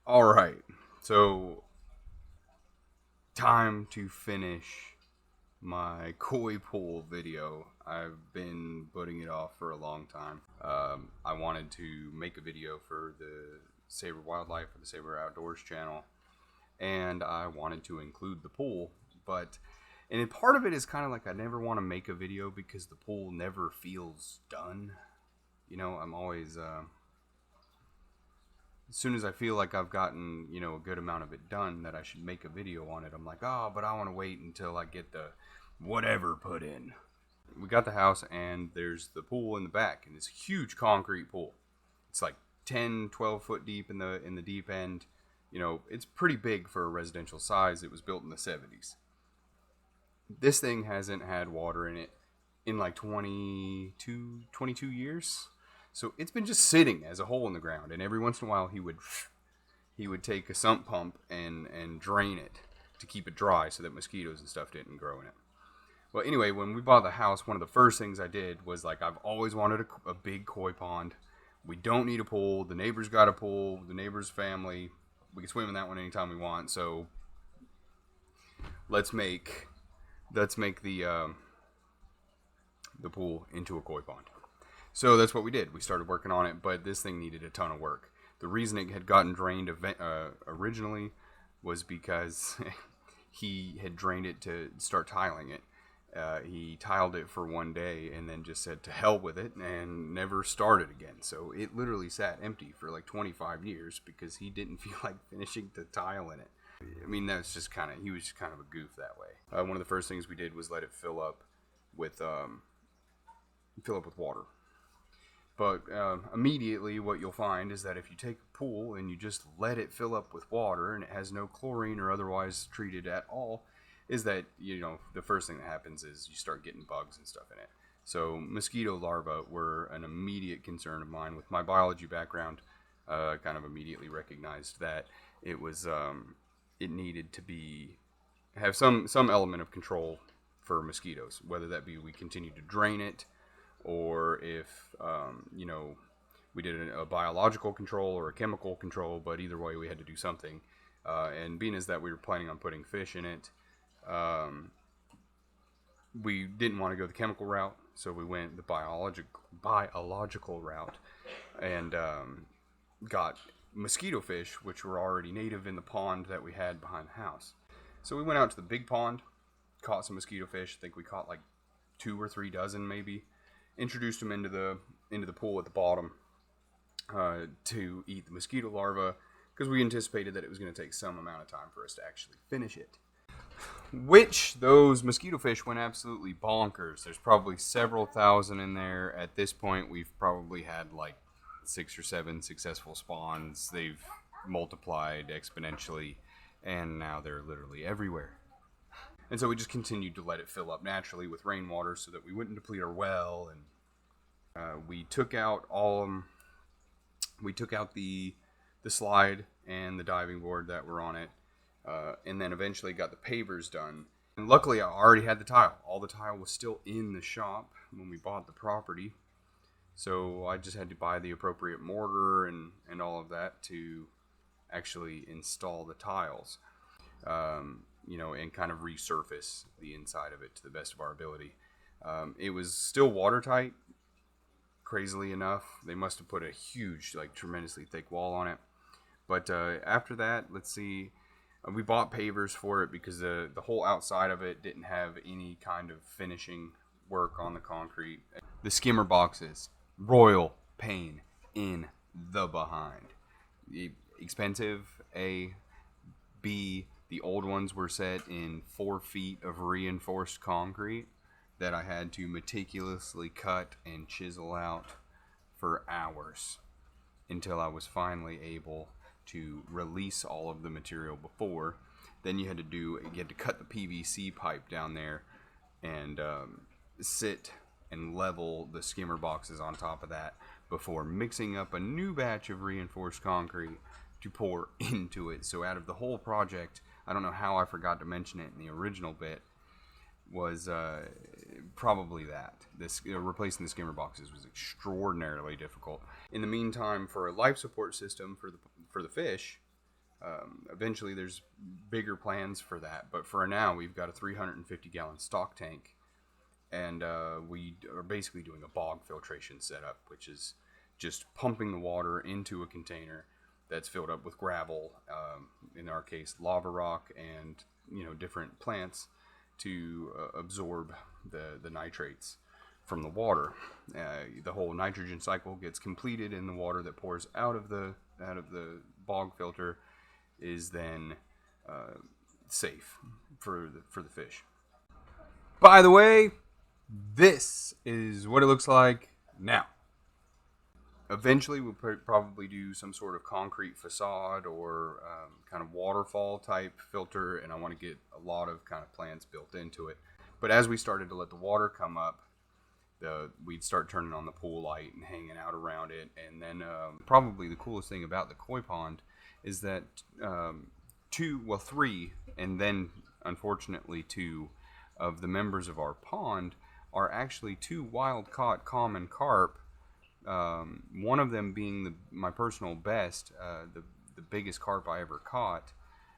All right. So, time to finish my koi pool video. I've been putting it off for a long time. I wanted to make a video for the Sabre Wildlife or the Sabre Outdoors channel, and I wanted to include the pool. But and part of it is kind of like I never want to make a video because the pool never feels done. I'm always as soon as I feel like I've gotten, a good amount of it done that I should make a video on it, I'm like, oh, but I want to wait until I get the whatever put in. We got the house and there's the pool in the back, and it's a huge concrete pool. It's like 10, 12 foot deep in the deep end. It's pretty big for a residential size. It was built in the 70s. This thing hasn't had water in it in like 22 years. So it's been just sitting as a hole in the ground, and every once in a while he would take a sump pump and drain it to keep it dry so that mosquitoes and stuff didn't grow in it. Well, anyway, when we bought the house, one of the first things I did was like I've always wanted a big koi pond. We don't need a pool. The neighbor's got a pool. The neighbor's family. We can swim in that one anytime we want. So let's make the pool into a koi pond. So that's what we did. We started working on it, but this thing needed a ton of work. The reason it had gotten drained originally was because he had drained it to start tiling it. He tiled it for one day and then just said to hell with it and never started again. So it literally sat empty for like 25 years because he didn't feel like finishing the tile in it. I mean, that's just he was just kind of a goof that way. One of the first things we did was let it fill up with water. But immediately what you'll find is that if you take a pool and you just let it fill up with water and it has no chlorine or otherwise treated at all, is that, the first thing that happens is you start getting bugs and stuff in it. So mosquito larvae were an immediate concern of mine. With my biology background, I kind of immediately recognized that it was it needed to have some element of control for mosquitoes, whether that be we continue to drain it, or if we did a biological control or a chemical control. But either way, we had to do something. And being as that we were planning on putting fish in it, we didn't want to go the chemical route, so we went the biological route and got mosquito fish, which were already native in the pond that we had behind the house. So we went out to the big pond, caught some mosquito fish. I think we caught like 2 or 3 dozen maybe. Introduced them into the pool at the bottom to eat the mosquito larvae, because we anticipated that it was going to take some amount of time for us to actually finish it. Which those mosquito fish went absolutely bonkers. There's probably several thousand in there. At this point, we've probably had like 6 or 7 successful spawns. They've multiplied exponentially, and now they're literally everywhere. And so we just continued to let it fill up naturally with rainwater so that we wouldn't deplete our well. And we took out the slide and the diving board that were on it, and then eventually got the pavers done. And luckily, I already had the tile. All the tile was still in the shop when we bought the property. So I just had to buy the appropriate mortar and all of that to actually install the tiles. And kind of resurface the inside of it to the best of our ability. It was still watertight, crazily enough. They must have put a huge, tremendously thick wall on it. But after that, let's see, we bought pavers for it because the whole outside of it didn't have any kind of finishing work on the concrete. The skimmer boxes, royal pain in the behind. Expensive, A. B, the old ones were set in 4 feet of reinforced concrete that I had to meticulously cut and chisel out for hours until I was finally able to release all of the material before. Then you had to cut the PVC pipe down there and sit and level the skimmer boxes on top of that before mixing up a new batch of reinforced concrete to pour into it. So out of the whole project, I don't know how I forgot to mention it in the original bit, was probably that. Replacing the skimmer boxes was extraordinarily difficult. In the meantime, for a life support system for the fish, Eventually, there's bigger plans for that, but for now, we've got a 350-gallon stock tank, and we are basically doing a bog filtration setup, which is just pumping the water into a container that's filled up with gravel, in our case, lava rock, and different plants to absorb the nitrates from the water. The whole nitrogen cycle gets completed, and the water that pours out of the bog filter is then safe for the fish. By the way, this is what it looks like now. Eventually, we'll probably do some sort of concrete facade or kind of waterfall type filter, and I want to get a lot of kind of plants built into it. But as we started to let the water come up, we'd start turning on the pool light and hanging out around it. And then probably the coolest thing about the koi pond is that three, and then unfortunately two of the members of our pond are actually two wild-caught common carp. One of them being my personal best, the biggest carp I ever caught,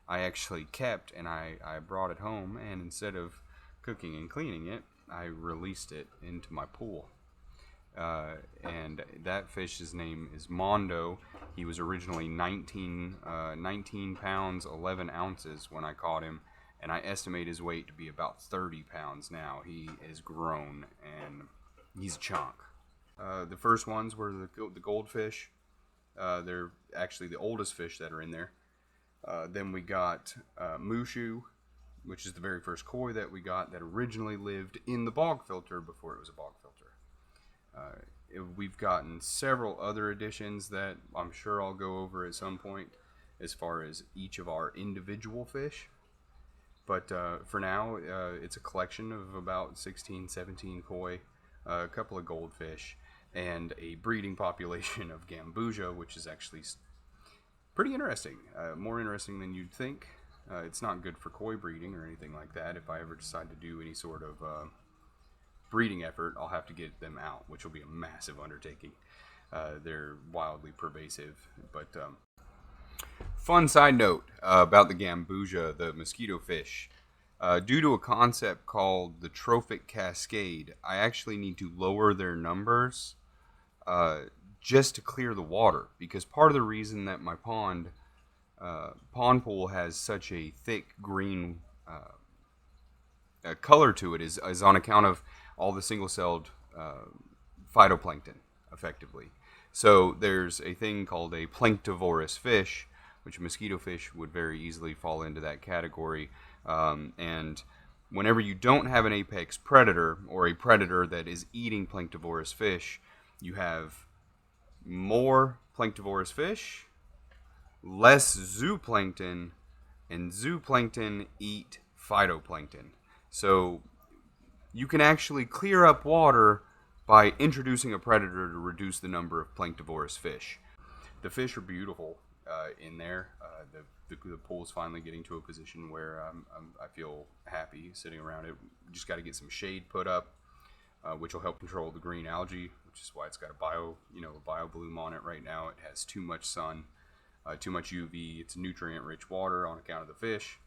I actually kept, and I brought it home, and instead of cooking and cleaning it, I released it into my pool. And that fish's name is Mondo. He was originally 19 pounds, 11 ounces when I caught him, and I estimate his weight to be about 30 pounds now. He is grown, and he's a chunk. The first ones were the goldfish. They're actually the oldest fish that are in there. Then we got Mushu, which is the very first koi that we got that originally lived in the bog filter before it was a bog filter. We've gotten several other additions that I'm sure I'll go over at some point as far as each of our individual fish. But for now, it's a collection of about 16, 17 koi, a couple of goldfish, and a breeding population of gambusia, which is actually pretty interesting. More interesting than you'd think. It's not good for koi breeding or anything like that. If I ever decide to do any sort of breeding effort, I'll have to get them out, which will be a massive undertaking. They're wildly pervasive. But fun side note about the gambusia, the mosquito fish. Due to a concept called the trophic cascade, I actually need to lower their numbers just to clear the water, because part of the reason that my pond pool has such a thick green color to it is on account of all the single-celled phytoplankton, effectively. So there's a thing called a planktivorous fish, which mosquito fish would very easily fall into that category. And whenever you don't have an apex predator, or a predator that is eating planktivorous fish, you have more planktivorous fish, less zooplankton, and zooplankton eat phytoplankton. So you can actually clear up water by introducing a predator to reduce the number of planktivorous fish. The fish are beautiful in there. The pool's finally getting to a position where I feel happy sitting around it. We just got to get some shade put up, which will help control the green algae, which is why it's got a bio bloom on it right now. It has too much sun, too much UV. It's nutrient-rich water on account of the fish.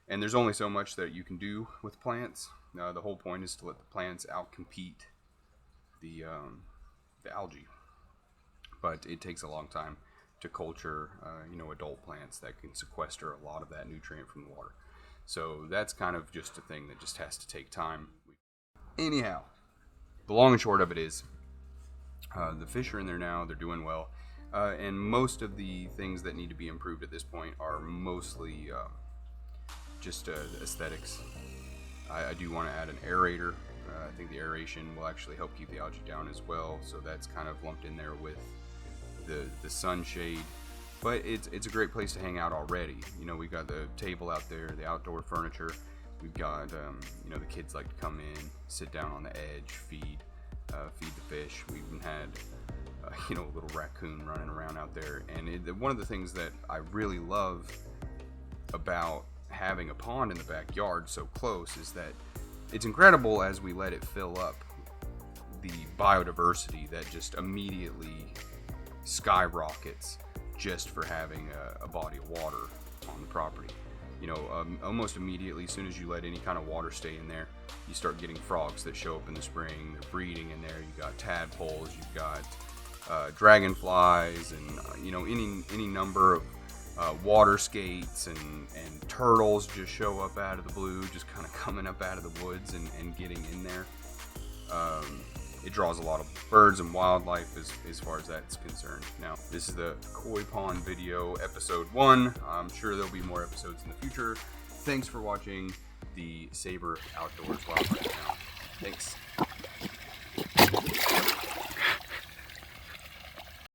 And there's only so much that you can do with plants. The whole point is to let the plants outcompete the algae. But it takes a long time to culture, adult plants that can sequester a lot of that nutrient from the water. So that's kind of just a thing that just has to take time. Anyhow, the long and short of it is, the fish are in there now. They're doing well. And most of the things that need to be improved at this point are mostly just aesthetics. I do want to add an aerator. I think the aeration will actually help keep the algae down as well. So that's kind of lumped in there with the sunshade. But it's a great place to hang out already. We've got the table out there, the outdoor furniture. We've got, the kids like to come in, sit down on the edge, feed the fish. We even had, a little raccoon running around out there. And one of the things that I really love about having a pond in the backyard so close is that it's incredible as we let it fill up, the biodiversity that just immediately skyrockets just for having a body of water on the property. You know, almost immediately, as soon as you let any kind of water stay in there, you start getting frogs that show up in the spring. They're breeding in there. You got tadpoles, you've got dragonflies, and you know, any number of water skates and turtles just show up out of the blue, just kind of coming up out of the woods and getting in there. It draws a lot of birds and wildlife as far as that's concerned. Now, this is the koi pond video, episode 1. I'm sure there'll be more episodes in the future. Thanks for watching the Sabre Outdoors Wildlife Channel. Thanks.